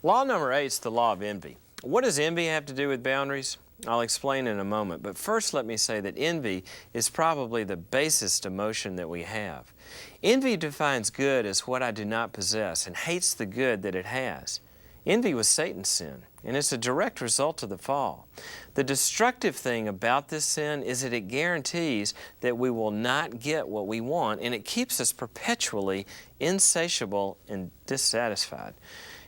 Law number 8 is the law of envy. What does envy have to do with boundaries? I'll explain in a moment, but first let me say that envy is probably the basest emotion that we have. Envy defines good as what I do not possess and hates the good that it has. Envy was Satan's sin, and it's a direct result of the fall. The destructive thing about this sin is that it guarantees that we will not get what we want, and it keeps us perpetually insatiable and dissatisfied.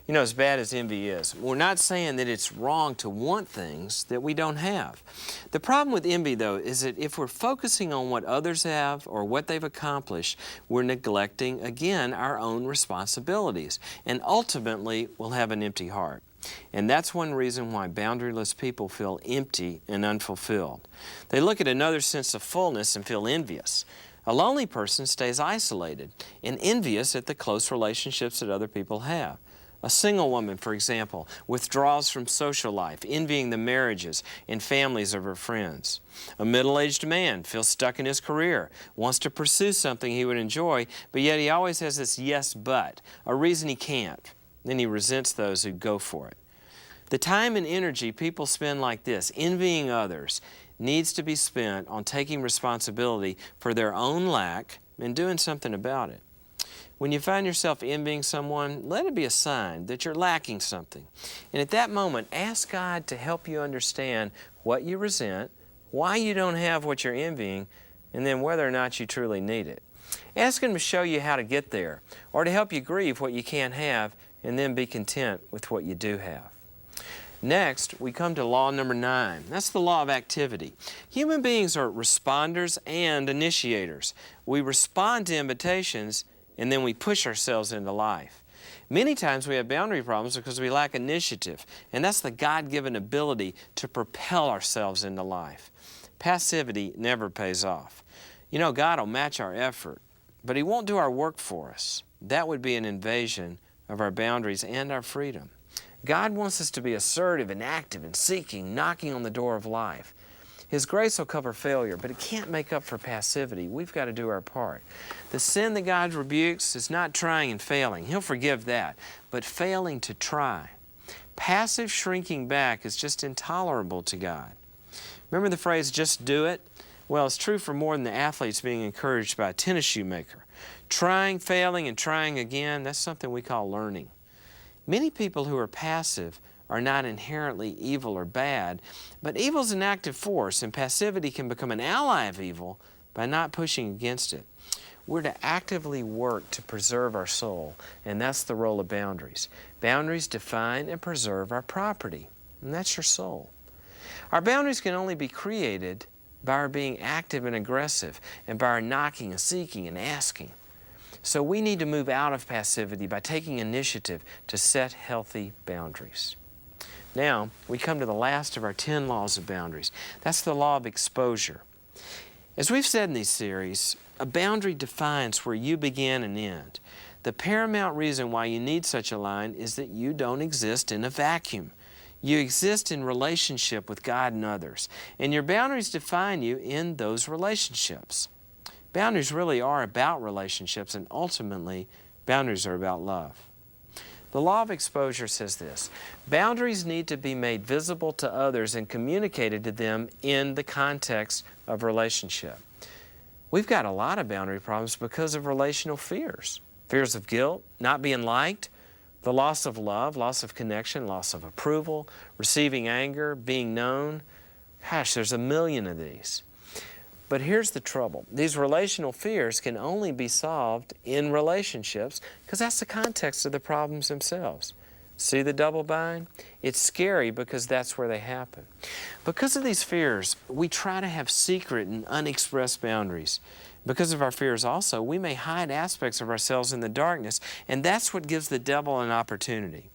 You know, as bad as envy is, we're not saying that it's wrong to want things that we don't have. The problem with envy, though, is that if we're focusing on what others have or what they've accomplished, we're neglecting, again, our own responsibilities, and ultimately we'll have an empty heart. And that's one reason why boundaryless people feel empty and unfulfilled. They look at another's sense of fullness and feel envious. A lonely person stays isolated and envious at the close relationships that other people have. A single woman, for example, withdraws from social life, envying the marriages and families of her friends. A middle-aged man feels stuck in his career, wants to pursue something he would enjoy, but yet he always has this yes but, a reason he can't. Then he resents those who go for it. The time and energy people spend like this, envying others, needs to be spent on taking responsibility for their own lack and doing something about it. When you find yourself envying someone, let it be a sign that you're lacking something. And at that moment, ask God to help you understand what you resent, why you don't have what you're envying, and then whether or not you truly need it. Ask Him to show you how to get there, or to help you grieve what you can't have, and then be content with what you do have. Next, we come to law number 9. That's the law of activity. Human beings are responders and initiators. We respond to invitations, and then we push ourselves into life. Many times we have boundary problems because we lack initiative, and that's the God-given ability to propel ourselves into life. Passivity never pays off. You know, God will match our effort, but He won't do our work for us. That would be an invasion of our boundaries and our freedom. God wants us to be assertive and active and seeking, knocking on the door of life. His grace will cover failure, but it can't make up for passivity. We've got to do our part. The sin that God rebukes is not trying and failing. He'll forgive that, but failing to try. Passive shrinking back is just intolerable to God. Remember the phrase, just do it? Well, it's true for more than the athletes being encouraged by a tennis shoe maker. Trying, failing, and trying again, that's something we call learning. Many people who are passive are not inherently evil or bad, but evil is an active force, and passivity can become an ally of evil by not pushing against it. We're to actively work to preserve our soul, and that's the role of boundaries. Boundaries define and preserve our property, and that's your soul. Our boundaries can only be created by our being active and aggressive, and by our knocking and seeking and asking. So we need to move out of passivity by taking initiative to set healthy boundaries. Now, we come to the last of our 10 laws of boundaries. That's the law of exposure. As we've said in these series, a boundary defines where you begin and end. The paramount reason why you need such a line is that you don't exist in a vacuum. You exist in relationship with God and others, and your boundaries define you in those relationships. Boundaries really are about relationships, and ultimately, boundaries are about love. The law of exposure says this: boundaries need to be made visible to others and communicated to them in the context of relationship. We've got a lot of boundary problems because of relational fears. Fears of guilt, not being liked, the loss of love, loss of connection, loss of approval, receiving anger, being known. Gosh, there's a million of these. But here's the trouble. These relational fears can only be solved in relationships because that's the context of the problems themselves. See the double bind? It's scary because that's where they happen. Because of these fears, we try to have secret and unexpressed boundaries. Because of our fears also, we may hide aspects of ourselves in the darkness, and that's what gives the devil an opportunity.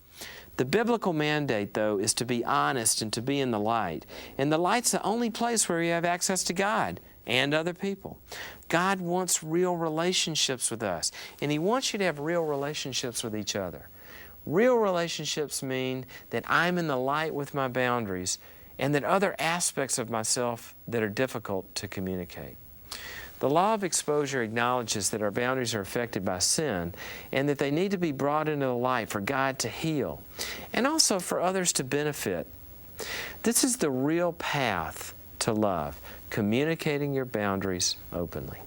The biblical mandate, though, is to be honest and to be in the light. And the light's the only place where you have access to God and other people. God wants real relationships with us, and He wants you to have real relationships with each other. Real relationships mean that I'm in the light with my boundaries and that other aspects of myself that are difficult to communicate. The law of exposure acknowledges that our boundaries are affected by sin and that they need to be brought into the light for God to heal and also for others to benefit. This is the real path to love, communicating your boundaries openly.